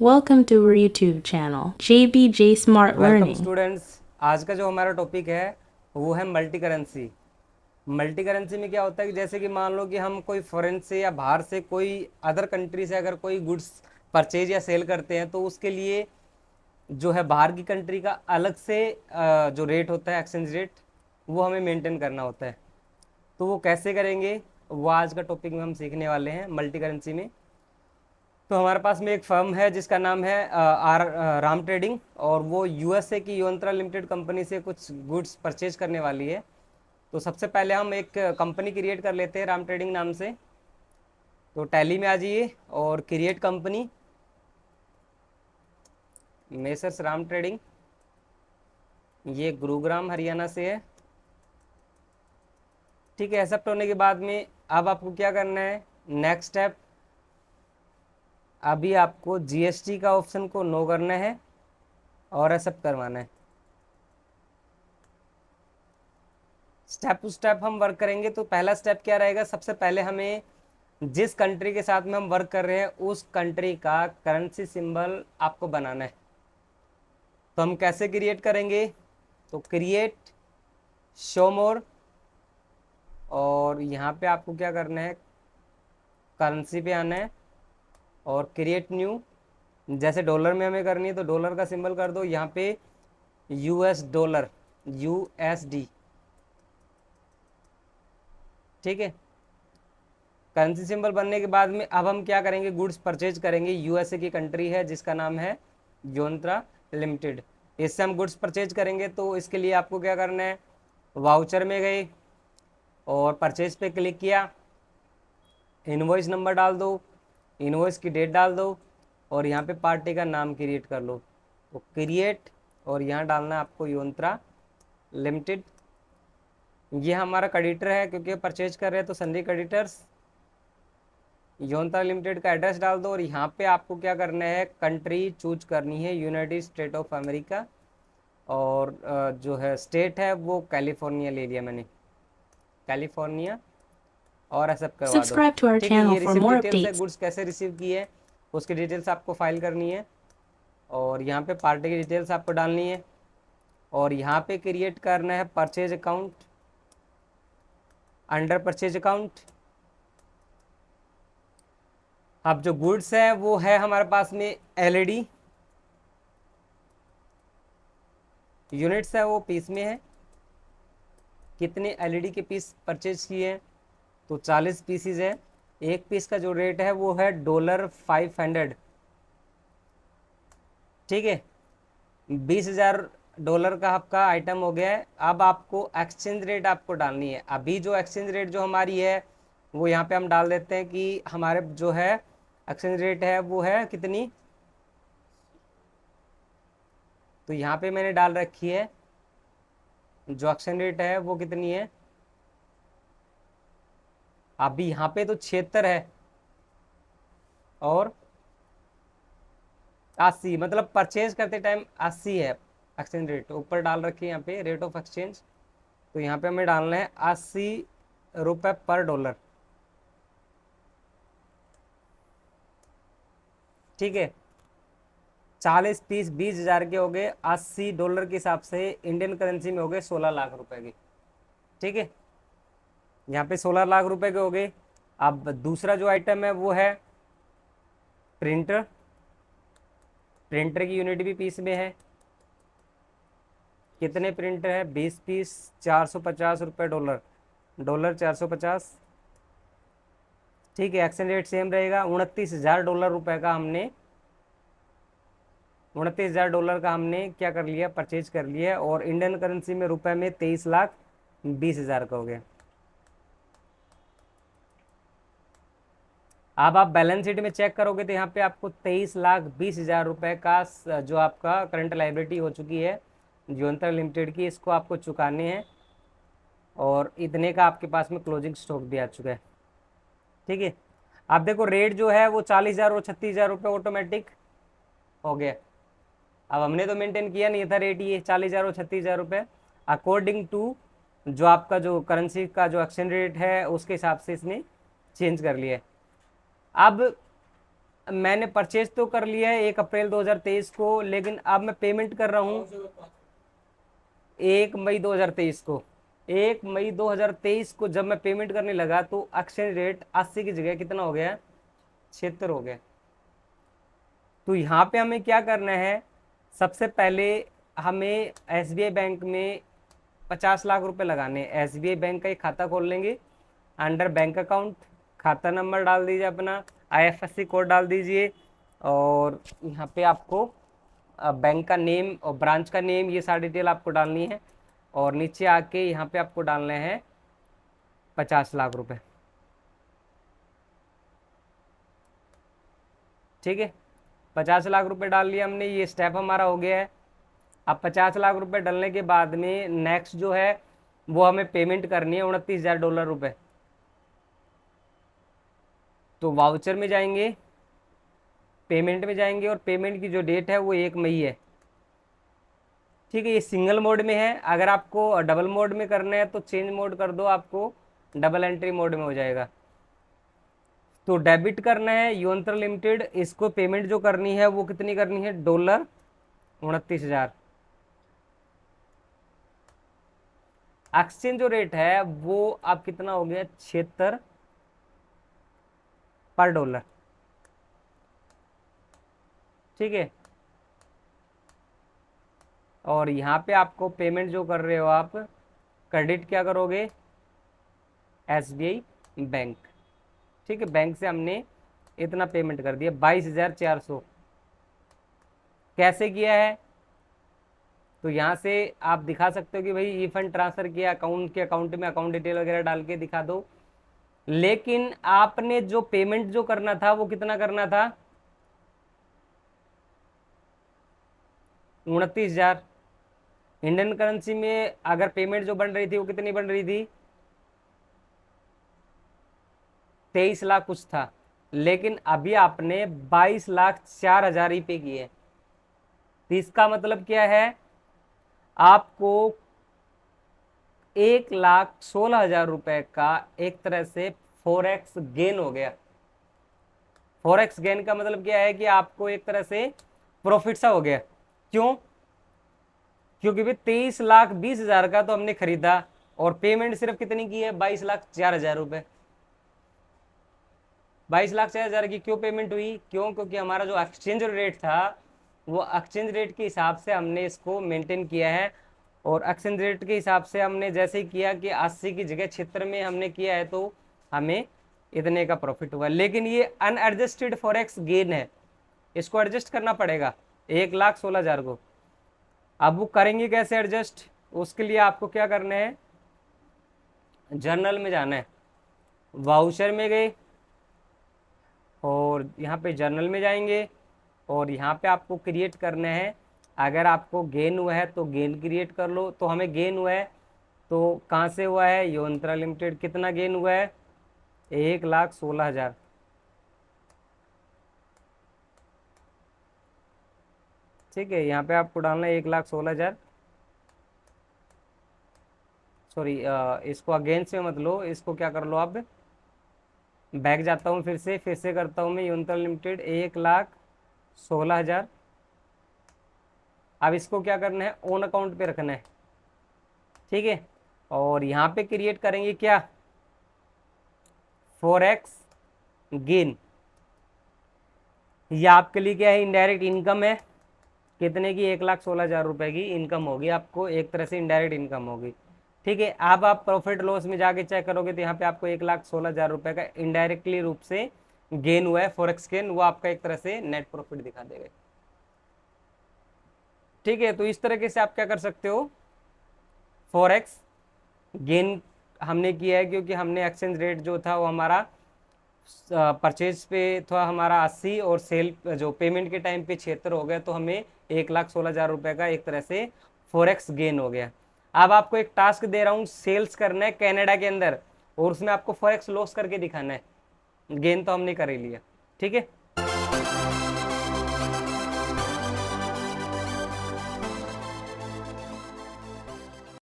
Welcome to our YouTube channel, JBJ Smart welcome Learning. Students. आज का जो हमारा टॉपिक है वो है मल्टी करेंसी। मल्टी करेंसी में क्या होता है कि जैसे कि मान लो कि हम कोई फॉरेन से या बाहर से कोई अदर कंट्री से अगर कोई गुड्स परचेज या सेल करते हैं तो उसके लिए जो है बाहर की कंट्री का अलग से जो रेट होता है, एक्सचेंज रेट, वो हमें मेंटेन करना होता है। तो वो कैसे करेंगे, वो आज का टॉपिक में हम सीखने वाले हैं मल्टी करेंसी में। तो हमारे पास में एक फर्म है जिसका नाम है राम ट्रेडिंग, और वो यूएसए की योंत्रा लिमिटेड कंपनी से कुछ गुड्स परचेज करने वाली है। तो सबसे पहले हम एक कंपनी क्रिएट कर लेते हैं राम ट्रेडिंग नाम से। तो टैली में आ जाइए और create company, messrs Ram trading. ये गुरुग्राम हरियाणा से है। ठीक है, एक्सेप्ट होने के बाद में अब आपको क्या करना है, नेक्स्ट स्टेप, अभी आपको जीएसटी का ऑप्शन को नो करना है और एक्सेप्ट करवाना है। स्टेप टू स्टेप हम वर्क करेंगे। तो पहला स्टेप क्या रहेगा, सबसे पहले हमें जिस कंट्री के साथ में हम वर्क कर रहे हैं उस कंट्री का करेंसी सिंबल आपको बनाना है। तो हम कैसे क्रिएट करेंगे, तो क्रिएट, शो मोर, और यहाँ पे आपको क्या करना है, करेंसी पे आना है और क्रिएट न्यू। जैसे डॉलर में हमें करनी है तो डॉलर का सिंबल कर दो, यहाँ पे यूएस डॉलर, यूएसडी। ठीक है, करेंसी सिंबल बनने के बाद में अब हम क्या करेंगे, गुड्स परचेज करेंगे। यूएसए की कंट्री है जिसका नाम है योंत्रा लिमिटेड, इससे हम गुड्स परचेज करेंगे। तो इसके लिए आपको क्या करना है, वाउचर में गए और परचेज पे क्लिक किया, इनवॉइस नंबर डाल दो, इनवॉइस की डेट डाल दो और यहाँ पे पार्टी का नाम क्रिएट कर लो। तो क्रिएट, और यहाँ डालना है आपको योंत्रा लिमिटेड। ये हमारा क्रेडिटर है क्योंकि परचेज कर रहे हैं तो सन्डी क्रेडिटर्स। योंत्रा लिमिटेड का एड्रेस डाल दो और यहाँ पे आपको क्या करना है, कंट्री चूज करनी है यूनाइटेड स्टेट ऑफ अमेरिका, और जो है स्टेट है वो कैलिफोर्निया ले लिया मैंने, कैलिफोर्निया, और एक्सेप्ट करवा दो। Subscribe to our ठीक है, channel ये for रिसिप्ट more डिटेल्स है, updates. गुड्स कैसे रिसीव की है उसकी डिटेल्स आपको फाइल करनी है, और यहाँ पे पार्टी की डिटेल्स आपको डालनी है, और यहाँ पे क्रिएट करना है purchase account, under purchase account. अब जो गुड्स है वो है हमारे पास में एलईडी, यूनिट्स है वो पीस में है। कितने एलईडी के पीस परचेज किए हैं, तो 40 पीसीज है। एक पीस का जो रेट है वो है $500। ठीक है, $20,000 का आपका आइटम हो गया है। अब आपको एक्सचेंज रेट आपको डालनी है। अभी जो एक्सचेंज रेट जो हमारी है वो यहाँ पे हम डाल देते हैं कि हमारे जो है एक्सचेंज रेट है वो है कितनी, तो यहाँ पे मैंने डाल रखी है जो एक्सचेंज रेट है वो कितनी है, अभी यहाँ पे तो 76 है और 80, मतलब परचेज करते टाइम 80 है एक्सचेंज रेट, ऊपर डाल रखी है यहाँ पे रेट ऑफ एक्सचेंज। तो यहाँ पे हमें डालना है 80 रुपये पर डॉलर। ठीक है, 40 पीस 20,000 के हो गए, $80 के हिसाब से इंडियन करेंसी में हो गए 16 लाख रुपए के। ठीक है, यहाँ पे 16 लाख रुपए के हो गए। अब दूसरा जो आइटम है वो है प्रिंटर, प्रिंटर की यूनिट भी पीस में है। कितने प्रिंटर है, 20 पीस, $450 डॉलर, डॉलर 450। ठीक है, एक्सचेंज रेट सेम रहेगा। $29,000 का हमने, $29,000 का हमने क्या कर लिया, परचेज कर लिया, और इंडियन करेंसी में रुपए में 23,20,000 का हो गया। अब आप बैलेंस शीट में चेक करोगे तो यहाँ पे आपको 23,20,000 रुपए का जो आपका करंट लाइबिलिटी हो चुकी है योंत्रा लिमिटेड की, इसको आपको चुकाने हैं, और इतने का आपके पास में क्लोजिंग स्टॉक भी आ चुका है। ठीक है, आप देखो रेट जो है वो 40,000 और 36,000 रुपये ऑटोमेटिक हो गया। अब हमने तो मेंटेन किया नहीं था रेट, ये 40,000 और 36,000 रुपये अकॉर्डिंग टू जो आपका जो करेंसी का जो एक्सचेंज रेट है उसके हिसाब से इसने चेंज कर लिया है। अब मैंने परचेज तो कर लिया है 1 अप्रैल 2023 को, लेकिन अब मैं पेमेंट कर रहा हूँ 1 मई 2023 को। 1 मई 2023 को जब मैं पेमेंट करने लगा तो एक्सचेंज रेट 80 की जगह कितना हो गया, 76 हो गया। तो यहाँ पे हमें क्या करना है, सबसे पहले हमें SBI बैंक में 50 लाख रुपए लगाने हैं। SBI बैंक का एक खाता खोल लेंगे, अंडर बैंक अकाउंट खाता नंबर डाल दीजिए, अपना IFSC कोड डाल दीजिए, और यहाँ पे आपको बैंक का नेम और ब्रांच का नेम, ये सारी डिटेल आपको डालनी है। और नीचे आके यहाँ पे आपको डालना है 50 लाख रुपए। ठीक है, 50 लाख रुपए डाल लिया हमने, ये स्टेप हमारा हो गया है। अब 50 लाख रुपए डालने के बाद में नेक्स्ट जो है वो हमें पेमेंट करनी है $29,000 रुपए। तो वाउचर में जाएंगे, पेमेंट में जाएंगे, और पेमेंट की जो डेट है वो 1 मई है। ठीक है, ये सिंगल मोड में है। अगर आपको डबल मोड में करना है तो चेंज मोड कर दो, आपको डबल एंट्री मोड में हो जाएगा। तो डेबिट करना है योंत्रा लिमिटेड, इसको पेमेंट जो करनी है वो कितनी करनी है, $29,000। एक्सचेंज जो रेट है वो अब कितना हो गया, 76 पर डॉलर। ठीक है, और यहाँ पे आपको पेमेंट जो कर रहे हो आप, क्रेडिट क्या करोगे, SBI बैंक। ठीक है, बैंक से हमने इतना पेमेंट कर दिया 22,400। कैसे किया है, तो यहाँ से आप दिखा सकते हो कि भाई ये फंड ट्रांसफर किया, अकाउंट के अकाउंट में अकाउंट डिटेल वगैरह डाल के दिखा दो। लेकिन आपने जो पेमेंट जो करना था वो कितना करना था, 29,000। इंडियन करेंसी में अगर पेमेंट जो बन रही थी वो कितनी बन रही थी, 23 लाख कुछ था, लेकिन अभी आपने 22,04,000 ही पे किए। तो इसका मतलब क्या है, आपको 1,16,000 रुपए का एक तरह से फॉरेक्स गेन हो गया। फॉरेक्स गेन का मतलब क्या है कि आपको एक तरह से प्रॉफिट सा हो गया। क्यों, क्योंकि भी 23,20,000 का तो हमने खरीदा और पेमेंट सिर्फ कितनी की है, 22,04,000 रुपए। 22,04,000 की क्यों पेमेंट हुई, क्यों, क्योंकि हमारा जो एक्सचेंज रेट था वो एक्सचेंज रेट के हिसाब से हमने इसको मेंटेन किया है। और एक्सचेंज रेट के हिसाब से हमने जैसे ही किया कि 80 की जगह 76 में हमने किया है, तो हमें इतने का प्रॉफिट हुआ। लेकिन ये अनएडजस्टेड फॉरेक्स गेन है, इसको एडजस्ट करना पड़ेगा 1,16,000 को। अब वो करेंगे कैसे एडजस्ट, उसके लिए आपको क्या करना है, जर्नल में जाना है, वाउचर में गए और यहाँ पे जर्नल में जाएंगे, और यहाँ पे आपको क्रिएट करना है। अगर आपको गेन हुआ है तो गेन क्रिएट कर लो। तो हमें गेन हुआ है, तो कहाँ से हुआ है, योंत्रा लिमिटेड। कितना गेन हुआ है, 1,16,000। ठीक है, यहाँ पे आपको डालना है 1,16,000। सॉरी, इसको अगेंस्ट में मत लो, इसको क्या कर लो आप, बैक जाता हूँ, फिर से करता हूँ मैं, योंत्रा लिमिटेड 1,16,000। अब इसको क्या करना है, ओन अकाउंट पे रखना है। ठीक है, और यहाँ पे क्रिएट करेंगे क्या, फॉरेक्स गेन। ये आपके लिए क्या है, इनडायरेक्ट इनकम है। कितने की, 1,16,000 रुपए की इनकम होगी आपको, एक तरह से इनडायरेक्ट इनकम होगी। ठीक है, अब आप प्रॉफिट लॉस में जाके चेक करोगे तो यहाँ पे आपको 1,16,000 रुपए का इनडायरेक्टली रूप से गेन हुआ है, फॉरेक्स गेन, वो आपका एक तरह से नेट प्रॉफिट दिखा देगा। ठीक है, तो इस तरीके से आप क्या कर सकते हो, फॉरेक्स गेन हमने किया है, क्योंकि हमने एक्सचेंज रेट जो था वो हमारा परचेज पे था हमारा 80 और सेल जो पेमेंट के टाइम पे 76 हो गया, तो हमें 1,16,000 रुपए का एक तरह से फॉरेक्स गेन हो गया। अब आपको एक टास्क दे रहा हूँ, सेल्स करना है कनाडा के अंदर, और उसमें आपको फॉरेक्स लॉस करके दिखाना है। गेन तो हमने कर ही लिया। ठीक है।